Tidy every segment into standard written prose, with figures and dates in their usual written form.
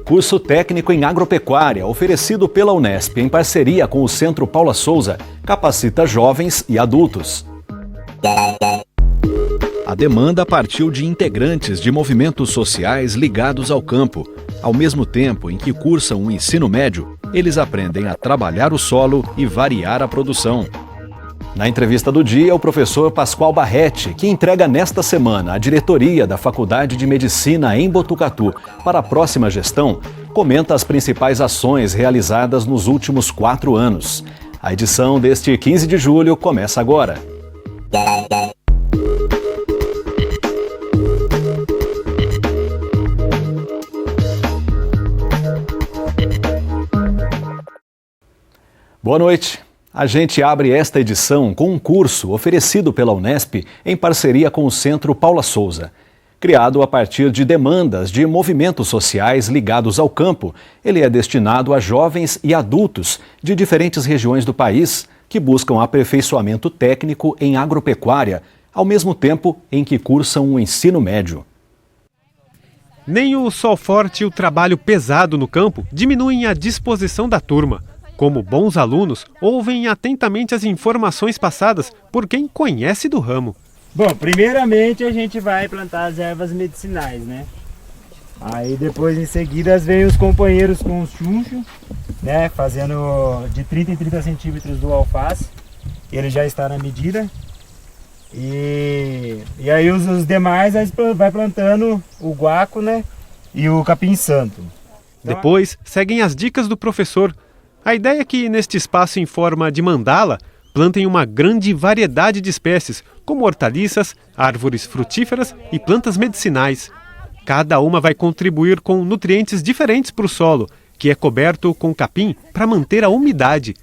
Curso técnico em agropecuária, oferecido pela Unesp em parceria com o Centro Paula Souza, capacita jovens e adultos. A demanda partiu de integrantes de movimentos sociais ligados ao campo. Ao mesmo tempo em que cursam o ensino médio, eles aprendem a trabalhar o solo e variar a produção. Na entrevista do dia, o professor Pascoal Barretti, que entrega nesta semana a diretoria da Faculdade de Medicina em Botucatu para a próxima gestão, comenta as principais ações realizadas nos últimos 4 anos. A edição deste 15 de julho começa agora. Boa noite. A gente abre esta edição com um curso oferecido pela Unesp em parceria com o Centro Paula Souza. Criado a partir de demandas de movimentos sociais ligados ao campo, ele é destinado a jovens e adultos de diferentes regiões do país que buscam aperfeiçoamento técnico em agropecuária, ao mesmo tempo em que cursam o ensino médio. Nem o sol forte e o trabalho pesado no campo diminuem a disposição da turma. Como bons alunos, ouvem atentamente as informações passadas por quem conhece do ramo. Bom, primeiramente a gente vai plantar as ervas medicinais, né? Aí depois em seguida vem os companheiros com os chunchos, né? Fazendo de 30 em 30 centímetros do alface. Ele já está na medida. E aí os demais vai plantando o guaco, né? E o capim santo. Depois seguem as dicas do professor. A ideia é que neste espaço em forma de mandala, plantem uma grande variedade de espécies, como hortaliças, árvores frutíferas e plantas medicinais. Cada uma vai contribuir com nutrientes diferentes para o solo, que é coberto com capim para manter a umidade.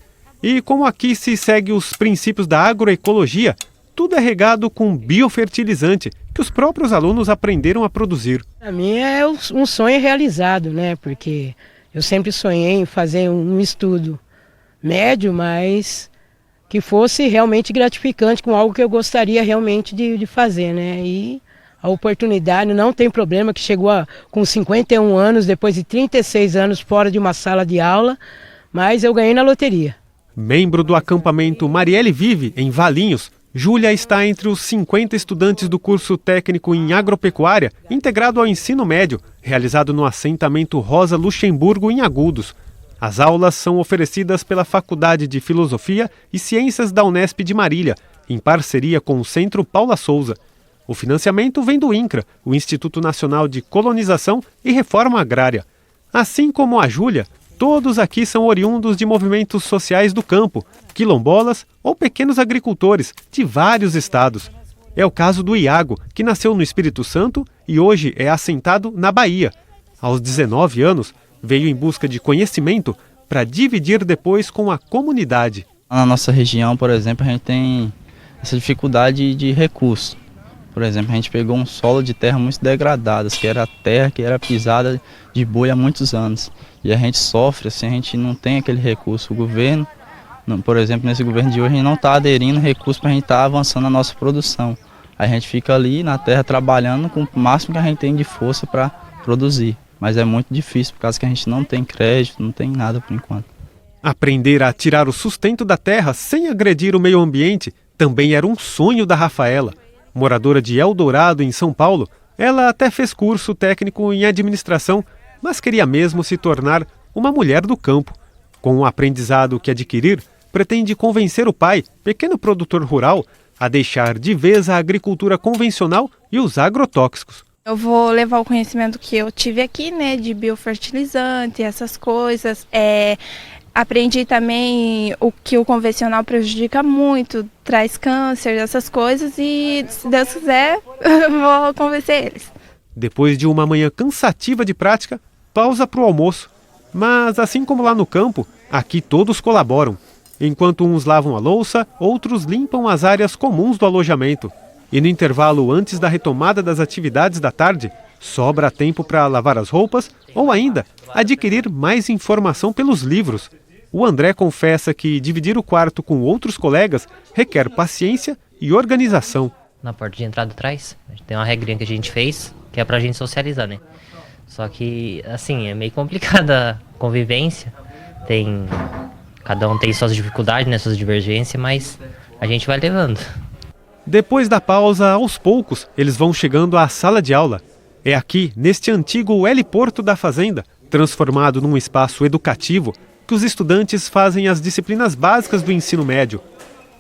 E como aqui se segue os princípios da agroecologia, tudo é regado com biofertilizante, que os próprios alunos aprenderam a produzir. Para mim é um sonho realizado, né? Porque eu sempre sonhei em fazer um estudo médio, mas que fosse realmente gratificante, com algo que eu gostaria realmente de fazer, né? E a oportunidade, não tem problema, que chegou com 51 anos, depois de 36 anos fora de uma sala de aula, mas eu ganhei na loteria. Membro do acampamento Marielle Vive, em Valinhos, Júlia está entre os 50 estudantes do curso técnico em agropecuária, integrado ao ensino médio, realizado no assentamento Rosa Luxemburgo, em Agudos. As aulas são oferecidas pela Faculdade de Filosofia e Ciências da Unesp de Marília, em parceria com o Centro Paula Souza. O financiamento vem do INCRA, o Instituto Nacional de Colonização e Reforma Agrária. Assim como a Júlia, todos aqui são oriundos de movimentos sociais do campo, quilombolas ou pequenos agricultores de vários estados. É o caso do Iago, que nasceu no Espírito Santo e hoje é assentado na Bahia. Aos 19 anos, veio em busca de conhecimento para dividir depois com a comunidade. Na nossa região, por exemplo, a gente tem essa dificuldade de recurso. Por exemplo, a gente pegou um solo de terra muito degradado, que era terra que era pisada de boi há muitos anos. E a gente sofre, assim, a gente não tem aquele recurso. O governo, por exemplo, nesse governo de hoje, a gente não está aderindo recurso para a gente estar avançando a nossa produção. A gente fica ali na terra trabalhando com o máximo que a gente tem de força para produzir. Mas é muito difícil, por causa que a gente não tem crédito, não tem nada por enquanto. Aprender a tirar o sustento da terra sem agredir o meio ambiente também era um sonho da Rafaela. Moradora de Eldorado, em São Paulo, ela até fez curso técnico em administração, mas queria mesmo se tornar uma mulher do campo. Com o aprendizado que adquirir, pretende convencer o pai, pequeno produtor rural, a deixar de vez a agricultura convencional e os agrotóxicos. Eu vou levar o conhecimento que eu tive aqui, né, de biofertilizante, essas coisas. Aprendi também o que o convencional prejudica muito, traz câncer, essas coisas, e se Deus quiser, eu vou convencer eles. Depois de uma manhã cansativa de prática, pausa para o almoço. Mas assim como lá no campo, aqui todos colaboram. Enquanto uns lavam a louça, outros limpam as áreas comuns do alojamento. E no intervalo antes da retomada das atividades da tarde, sobra tempo para lavar as roupas ou ainda adquirir mais informação pelos livros. O André confessa que dividir o quarto com outros colegas requer paciência e organização. Na porta de entrada atrás, tem uma regrinha que a gente fez, que é pra gente socializar, né? Só que, assim, é meio complicada a convivência. Cada um tem suas dificuldades, né, suas divergências, mas a gente vai levando. Depois da pausa, aos poucos, eles vão chegando à sala de aula. É aqui, neste antigo heliporto da fazenda, transformado num espaço educativo, que os estudantes fazem as disciplinas básicas do ensino médio.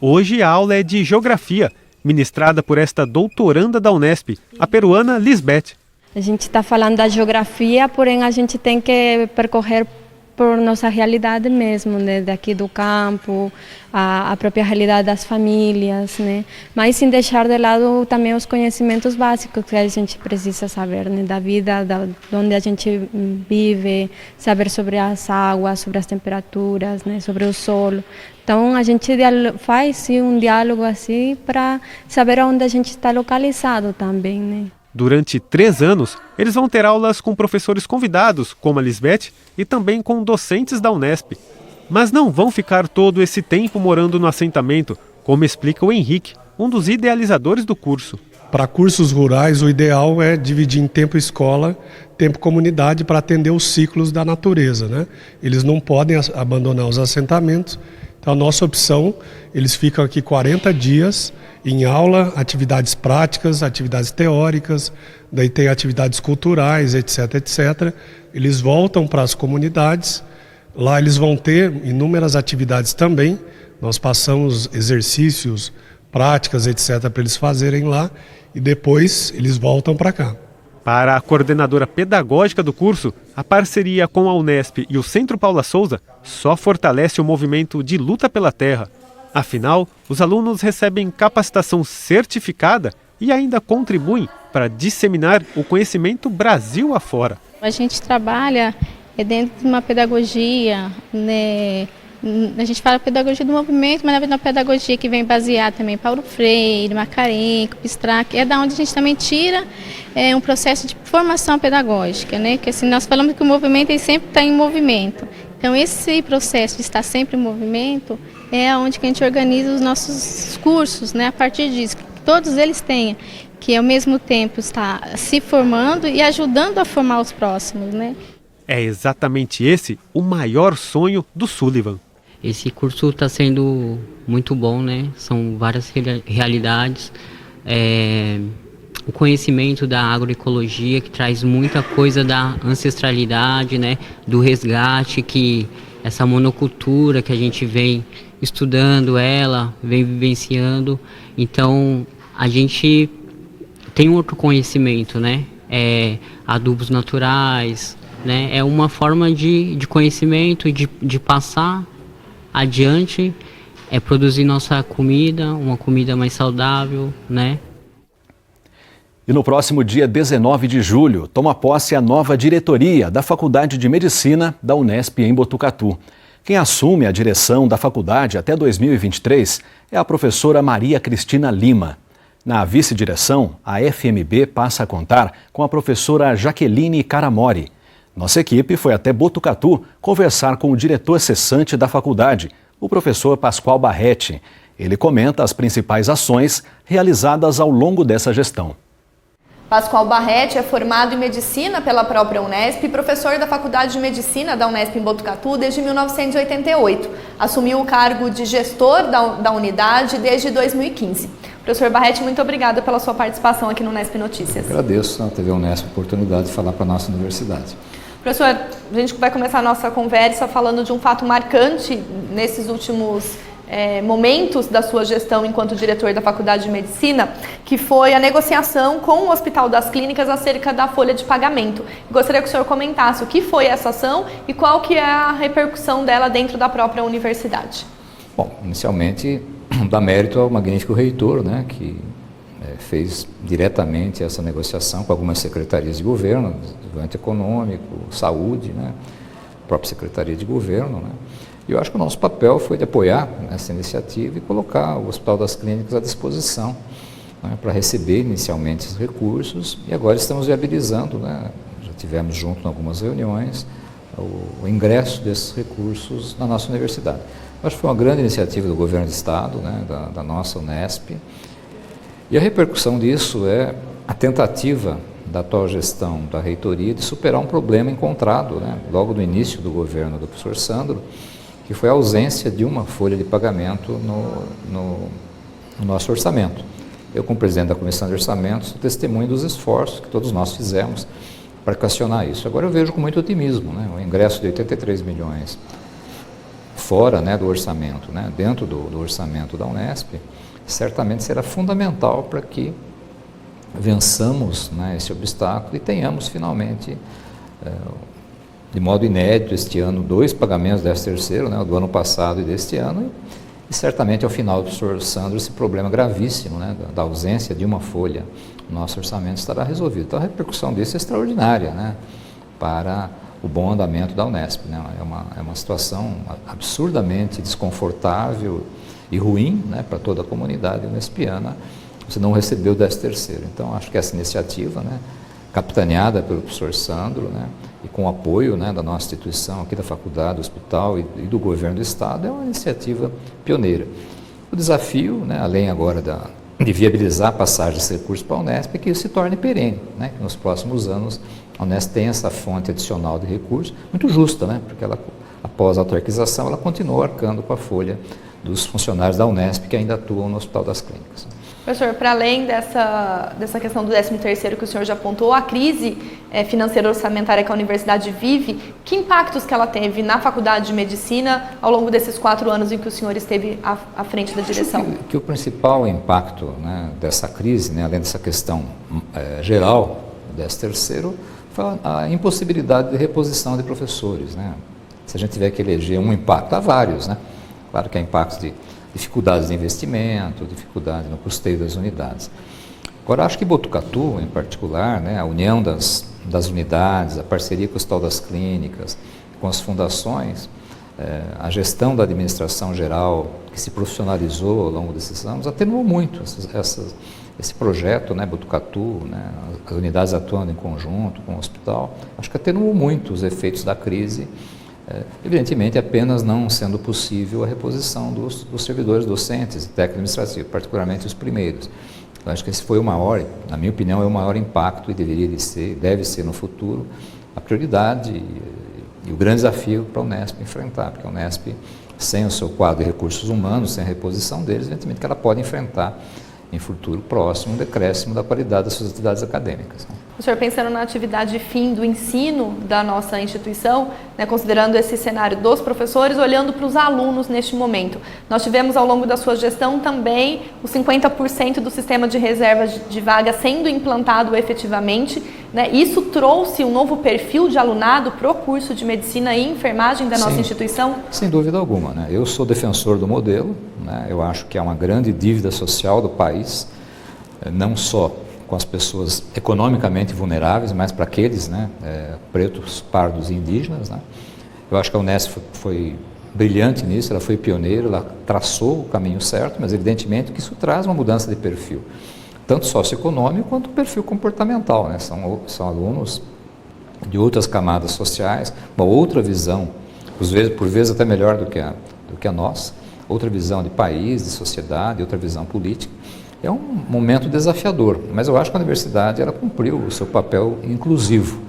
Hoje a aula é de geografia, ministrada por esta doutoranda da Unesp, a peruana Lisbeth. A gente está falando da geografia, porém a gente tem que percorrer por nossa realidade mesmo, né? Daqui do campo, a própria realidade das famílias, né? Mas sem deixar de lado também os conhecimentos básicos que a gente precisa saber, né? Da vida, de onde a gente vive, saber sobre as águas, sobre as temperaturas, né? Sobre o solo. Então a gente faz sim, um diálogo assim para saber onde a gente está localizado também, né? Durante 3 anos, eles vão ter aulas com professores convidados, como a Lisbeth, e também com docentes da Unesp. Mas não vão ficar todo esse tempo morando no assentamento, como explica o Henrique, um dos idealizadores do curso. Para cursos rurais, o ideal é dividir em tempo escola, tempo comunidade, para atender os ciclos da natureza, né? Eles não podem abandonar os assentamentos. Então, a nossa opção, eles ficam aqui 40 dias em aula, atividades práticas, atividades teóricas, daí tem atividades culturais, etc, etc. Eles voltam para as comunidades, lá eles vão ter inúmeras atividades também. Nós passamos exercícios, práticas, etc, para eles fazerem lá e depois eles voltam para cá. Para a coordenadora pedagógica do curso, a parceria com a Unesp e o Centro Paula Souza só fortalece o movimento de luta pela terra. Afinal, os alunos recebem capacitação certificada e ainda contribuem para disseminar o conhecimento Brasil afora. A gente trabalha dentro de uma pedagogia, né? A gente fala pedagogia do movimento, mas na verdade é uma pedagogia que vem baseada também em Paulo Freire, Macarenco, Pistrac, é da onde a gente também tira um processo de formação pedagógica, né? Que assim, nós falamos que o movimento ele sempre está em movimento. Então esse processo de estar sempre em movimento é onde que a gente organiza os nossos cursos, né? A partir disso, que todos eles tenham, que ao mesmo tempo está se formando e ajudando a formar os próximos, né? É exatamente esse o maior sonho do Sullivan. Esse curso está sendo muito bom, né? São várias realidades. O conhecimento da agroecologia, que traz muita coisa da ancestralidade, né? Do resgate, que essa monocultura que a gente vem estudando ela, vem vivenciando. Então, a gente tem um outro conhecimento, né? Adubos naturais, né? É uma forma de conhecimento, de passar adiante, produzir nossa comida, uma comida mais saudável, né? E no próximo dia 19 de julho, toma posse a nova diretoria da Faculdade de Medicina da Unesp em Botucatu. Quem assume a direção da faculdade até 2023 é a professora Maria Cristina Lima. Na vice-direção, a FMB passa a contar com a professora Jaqueline Caramori. Nossa equipe foi até Botucatu conversar com o diretor cessante da faculdade, o professor Pascoal Barretti. Ele comenta as principais ações realizadas ao longo dessa gestão. Pascoal Barretti é formado em Medicina pela própria Unesp e professor da Faculdade de Medicina da Unesp em Botucatu desde 1988. Assumiu o cargo de gestor da unidade desde 2015. Professor Barretti, muito obrigada pela sua participação aqui no Unesp Notícias. Eu agradeço à TV Unesp a oportunidade de falar para a nossa universidade. Professor, a gente vai começar a nossa conversa falando de um fato marcante nesses últimos momentos da sua gestão enquanto diretor da Faculdade de Medicina, que foi a negociação com o Hospital das Clínicas acerca da folha de pagamento. Gostaria que o senhor comentasse o que foi essa ação e qual que é a repercussão dela dentro da própria universidade. Bom, inicialmente, dá mérito ao magnífico reitor, né, que fez diretamente essa negociação com algumas secretarias de governo, desenvolvimento econômico, saúde, né, a própria secretaria de governo, né. E eu acho que o nosso papel foi de apoiar essa iniciativa e colocar o Hospital das Clínicas à disposição, né, para receber inicialmente esses recursos, e agora estamos viabilizando, né, já tivemos junto em algumas reuniões, o ingresso desses recursos na nossa universidade. Eu acho que foi uma grande iniciativa do governo do estado, né, da nossa Unesp, e a repercussão disso é a tentativa da atual gestão da reitoria de superar um problema encontrado, né, logo no início do governo do professor Sandro, que foi a ausência de uma folha de pagamento no nosso orçamento. Eu, como presidente da Comissão de Orçamentos, sou testemunho dos esforços que todos nós fizemos para equacionar isso. Agora eu vejo com muito otimismo, né, o ingresso de 83 milhões fora, né, do orçamento, né, dentro do orçamento da Unesp, certamente será fundamental para que vençamos, né, esse obstáculo e tenhamos finalmente, de modo inédito este ano, 2 pagamentos do 13º, né, do ano passado e deste ano, e certamente ao final do professor Sandro esse problema gravíssimo, né, da ausência de uma folha no nosso orçamento estará resolvido. Então a repercussão disso é extraordinária, né, para o bom andamento da Unesp, né? É uma situação absurdamente desconfortável e ruim, né, para toda a comunidade unespiana, você não recebeu o 13º. Então, acho que essa iniciativa, né, capitaneada pelo professor Sandro, né, e com o apoio, né, da nossa instituição, aqui da faculdade, do hospital e do governo do estado, é uma iniciativa pioneira. O desafio, né, além agora de viabilizar a passagem desse recurso para a Unesp, é que isso se torne perene, né, que nos próximos anos a Unesp tem essa fonte adicional de recursos, muito justa, né, porque ela, após a autarquização, ela continua arcando com a folha dos funcionários da Unesp que ainda atuam no Hospital das Clínicas. Professor, para além dessa questão do 13º que o senhor já apontou, a crise financeira orçamentária que a universidade vive, que impactos que ela teve na Faculdade de Medicina ao longo desses 4 anos em que o senhor esteve à frente da direção? Acho que o principal impacto, né, dessa crise, né, além dessa questão geral do 13º, foi a impossibilidade de reposição de professores, né? Se a gente tiver que eleger um impacto, há vários, né? Claro que há impactos de dificuldades de investimento, dificuldade no custeio das unidades. Agora, acho que Botucatu, em particular, né, a união das unidades, a parceria com o Hospital das Clínicas, com as fundações, a gestão da administração geral, que se profissionalizou ao longo desses anos, atenuou muito esse projeto, né, Botucatu, né, as unidades atuando em conjunto com o hospital, acho que atenuou muito os efeitos da crise, evidentemente apenas não sendo possível a reposição dos servidores docentes e técnicos administrativos, particularmente os primeiros. Então, acho que esse foi o maior, na minha opinião, é o maior impacto e deveria de ser, deve ser no futuro, a prioridade e o grande desafio para a Unesp enfrentar, porque a Unesp, sem o seu quadro de recursos humanos, sem a reposição deles, evidentemente que ela pode enfrentar em futuro próximo um decréscimo da qualidade das suas atividades acadêmicas. O senhor, pensando na atividade fim do ensino da nossa instituição, né, considerando esse cenário dos professores, olhando para os alunos neste momento, nós tivemos ao longo da sua gestão também os 50% do sistema de reserva de vaga sendo implantado efetivamente, né? Isso trouxe um novo perfil de alunado para o curso de medicina e enfermagem da nossa instituição? Sem dúvida alguma, né? Eu sou defensor do modelo, né? Eu acho que é uma grande dívida social do país, não só com as pessoas economicamente vulneráveis, mas para aqueles, né, pretos, pardos e indígenas, né? Eu acho que a Unesp foi brilhante nisso, ela foi pioneira, ela traçou o caminho certo, mas evidentemente que isso traz uma mudança de perfil, tanto socioeconômico quanto perfil comportamental, né? São alunos de outras camadas sociais, uma outra visão, por vezes até melhor do que a nossa, outra visão de país, de sociedade, outra visão política. É um momento desafiador, mas eu acho que a universidade ela cumpriu o seu papel inclusivo.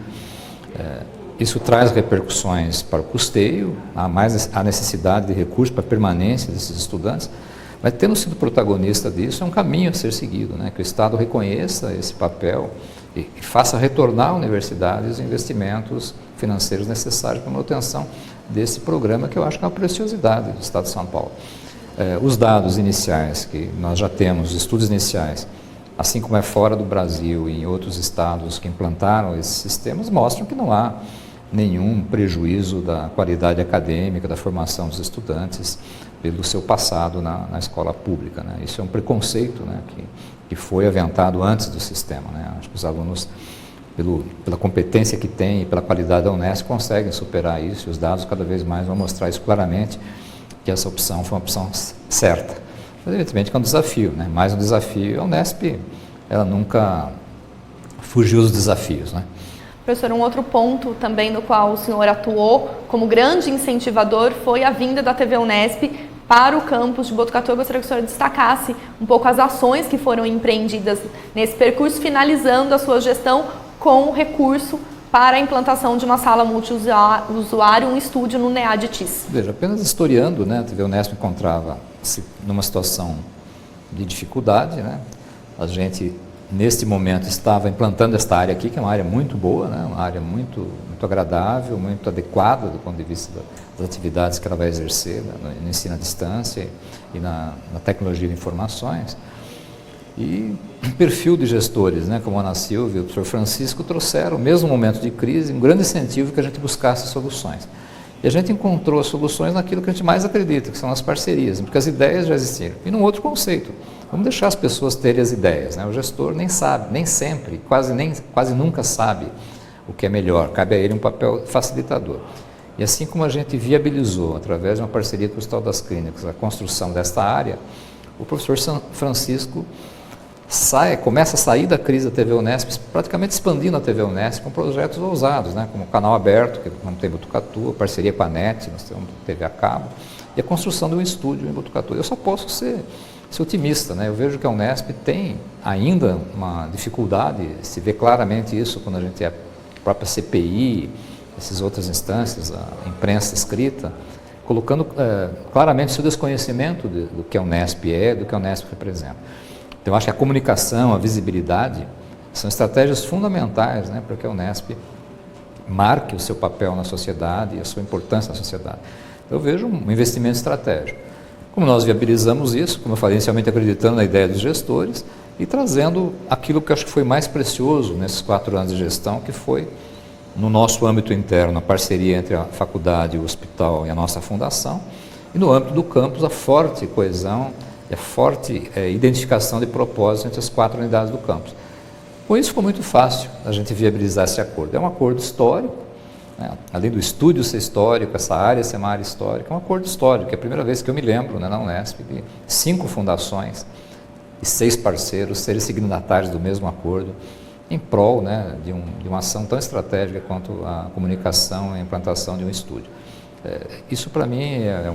Isso traz repercussões para o custeio, há necessidade de recursos para a permanência desses estudantes, mas tendo sido protagonista disso, é um caminho a ser seguido, né? Que o Estado reconheça esse papel e faça retornar à universidade os investimentos financeiros necessários para a manutenção desse programa, que eu acho que é uma preciosidade do Estado de São Paulo. Os dados iniciais que nós já temos, os estudos iniciais, assim como é fora do Brasil e em outros estados que implantaram esses sistemas, mostram que não há nenhum prejuízo da qualidade acadêmica, da formação dos estudantes pelo seu passado na escola pública, né? Isso é um preconceito, né, que foi aventado antes do sistema, né? Acho que os alunos, pela competência que têm e pela qualidade da Unesp, conseguem superar isso, e os dados cada vez mais vão mostrar isso claramente, que essa opção foi uma opção certa. Mas, evidentemente, que é um desafio, né? Mais um desafio. A Unesp, ela nunca fugiu dos desafios, né? Professor, um outro ponto também no qual o senhor atuou como grande incentivador foi a vinda da TV Unesp para o campus de Botucatu. Eu gostaria que o senhor destacasse um pouco as ações que foram empreendidas nesse percurso, finalizando a sua gestão com recurso para a implantação de uma sala multiusuário, um estúdio no NEA de TIS? Veja, apenas historiando, né, a TV Unesp encontrava-se numa situação de dificuldade, né? A gente, neste momento, estava implantando esta área aqui, que é uma área muito boa, né? Uma área muito agradável, muito adequada do ponto de vista das atividades que ela vai exercer, né, no ensino à distância e na tecnologia de informações. E o perfil de gestores, né, como a Ana Silvia e o professor Francisco, trouxeram, mesmo no momento de crise, um grande incentivo que a gente buscasse soluções. E a gente encontrou soluções naquilo que a gente mais acredita, que são as parcerias, porque as ideias já existiram. E num outro conceito, vamos deixar as pessoas terem as ideias, né? O gestor nem sabe, nem sempre, quase nunca sabe o que é melhor, cabe a ele um papel facilitador. E assim como a gente viabilizou, através de uma parceria com o Hospital das Clínicas, a construção desta área, o professor Francisco começa a sair da crise da TV Unesp, praticamente expandindo a TV Unesp com projetos ousados, né, como o canal aberto, que não tem Botucatu, a parceria com a NET, nós temos TV a cabo, e a construção de um estúdio em Botucatu. Eu só posso ser otimista, né? Eu vejo que a Unesp tem ainda uma dificuldade, se vê claramente isso quando a gente é a própria CPI, essas outras instâncias, a imprensa escrita, colocando claramente o seu desconhecimento do que a Unesp é, do que a Unesp representa. Então, eu acho que a comunicação, a visibilidade, são estratégias fundamentais, né, para que a Unesp marque o seu papel na sociedade e a sua importância na sociedade. Eu vejo um investimento estratégico. Como nós viabilizamos isso, como eu falei inicialmente, acreditando na ideia dos gestores e trazendo aquilo que eu acho que foi mais precioso nesses 4 anos de gestão, que foi, no nosso âmbito interno, a parceria entre a faculdade, o hospital e a nossa fundação, e no âmbito do campus, a forte coesão e a forte identificação de propósito entre as 4 unidades do campus. Com isso ficou muito fácil a gente viabilizar esse acordo. É um acordo histórico, né? Além do estúdio ser histórico, essa área ser uma área histórica, é um acordo histórico, é a primeira vez que eu me lembro, né, na Unesp, de 5 fundações e 6 parceiros serem signatários do mesmo acordo, em prol, né, de uma ação tão estratégica quanto a comunicação e a implantação de um estúdio. Isso para mim é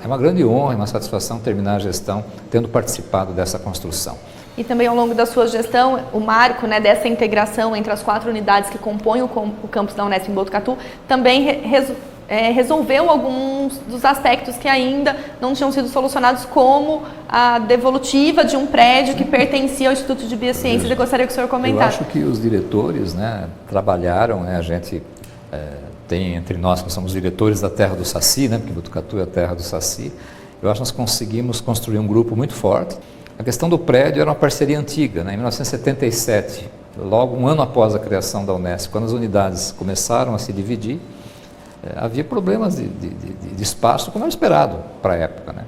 uma grande honra e uma satisfação terminar a gestão tendo participado dessa construção. E também ao longo da sua gestão, o marco, né, dessa integração entre as 4 unidades que compõem o campus da Unesp em Botucatu também resolveu alguns dos aspectos que ainda não tinham sido solucionados, como a devolutiva de um prédio que pertencia ao Instituto de Biociências. Eu gostaria que o senhor comentasse. Eu acho que os diretores, né, trabalharam, né, a gente tem entre nós que somos diretores da terra do Saci, né, porque Botucatu é a terra do Saci. Eu acho que nós conseguimos construir um grupo muito forte. A questão do prédio era uma parceria antiga, né? Em 1977, logo um ano após a criação da Unesp, quando as unidades começaram a se dividir, havia problemas de espaço, como era esperado para a época, né?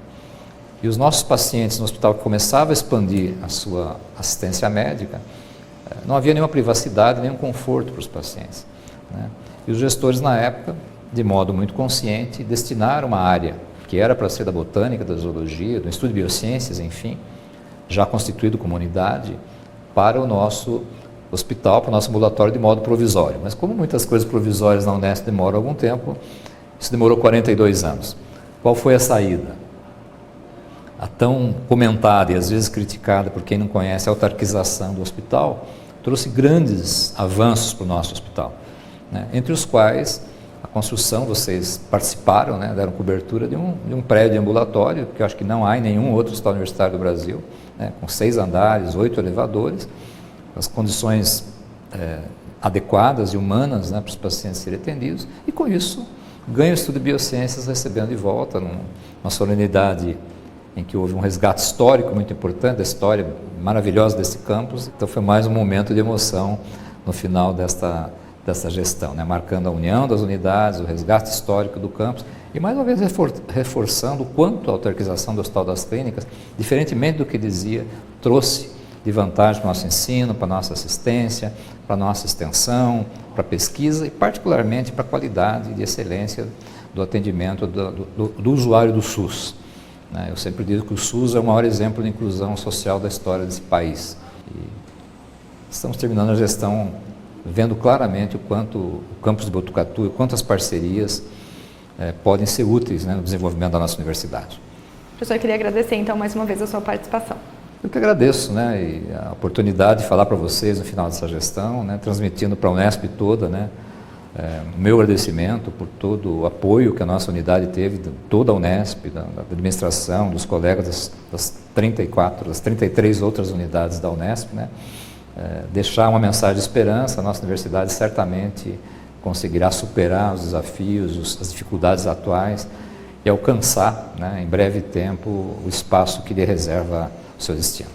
E os nossos pacientes no hospital que começavam a expandir a sua assistência médica, não havia nenhuma privacidade, nenhum conforto para os pacientes, né? E os gestores na época, de modo muito consciente, destinaram uma área que era para ser da botânica, da zoologia, do estudo de biociências, enfim, já constituído como unidade, para o nosso hospital, para o nosso ambulatório de modo provisório. Mas como muitas coisas provisórias na Unesp demoram algum tempo, isso demorou 42 anos. Qual foi a saída? A tão comentada e às vezes criticada por quem não conhece a autarquização do hospital, trouxe grandes avanços para o nosso hospital, né? Entre os quais a construção, vocês participaram, né, deram cobertura de um prédio ambulatório, que eu acho que não há em nenhum outro hospital universitário do Brasil, né, com 6 andares, 8 elevadores, as condições adequadas e humanas, né, para os pacientes serem atendidos, e com isso ganha o estudo de biociências recebendo de volta numa solenidade em que houve um resgate histórico muito importante, da história maravilhosa desse campus. Então foi mais um momento de emoção no final desta gestão, né? Marcando a união das unidades, o resgate histórico do campus e mais uma vez reforçando o quanto a autarquização do Hospital das Clínicas, diferentemente do que dizia, trouxe de vantagem para o nosso ensino, para a nossa assistência, para a nossa extensão, para a pesquisa e particularmente para a qualidade e excelência do atendimento do usuário do SUS, né? Eu sempre digo que o SUS é o maior exemplo de inclusão social da história desse país. E estamos terminando a gestão vendo claramente o quanto o campus de Botucatu e quantas parcerias podem ser úteis, né, no desenvolvimento da nossa universidade. Professor, eu queria agradecer então mais uma vez a sua participação. Eu que agradeço, né, e a oportunidade de falar para vocês no final dessa gestão, né, transmitindo para a Unesp toda, né, meu agradecimento por todo o apoio que a nossa unidade teve, de toda a Unesp, da administração, dos colegas das 33 outras unidades da Unesp, né, deixar uma mensagem de esperança. A nossa universidade certamente conseguirá superar os desafios, as dificuldades atuais e alcançar, né, em breve tempo, o espaço que lhe reserva o seu destino.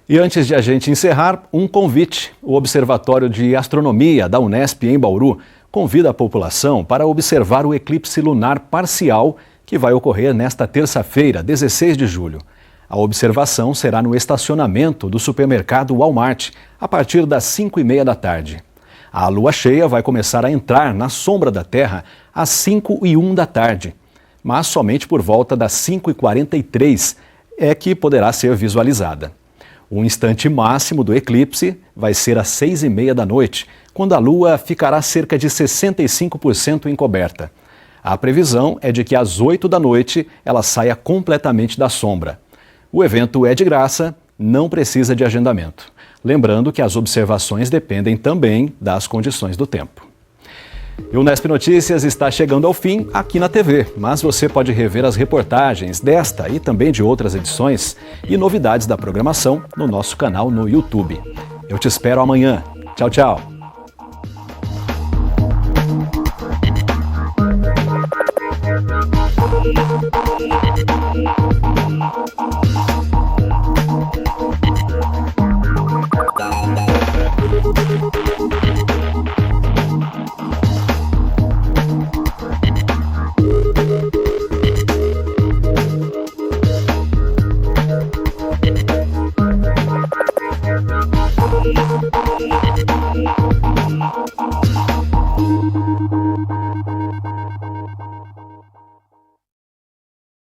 E antes de a gente encerrar, um convite. O Observatório de Astronomia da Unesp em Bauru convida a população para observar o eclipse lunar parcial que vai ocorrer nesta terça-feira, 16 de julho. A observação será no estacionamento do supermercado Walmart, a partir das 5h30 da tarde. A lua cheia vai começar a entrar na sombra da Terra às 5h01 da tarde, mas somente por volta das 5h43 é que poderá ser visualizada. O instante máximo do eclipse vai ser às 6h30 da noite, quando a Lua ficará cerca de 65% encoberta. A previsão é de que às 8 da noite ela saia completamente da sombra. O evento é de graça, não precisa de agendamento. Lembrando que as observações dependem também das condições do tempo. E o Unesp Notícias está chegando ao fim aqui na TV, mas você pode rever as reportagens desta e também de outras edições e novidades da programação no nosso canal no YouTube. Eu te espero amanhã. Tchau, tchau.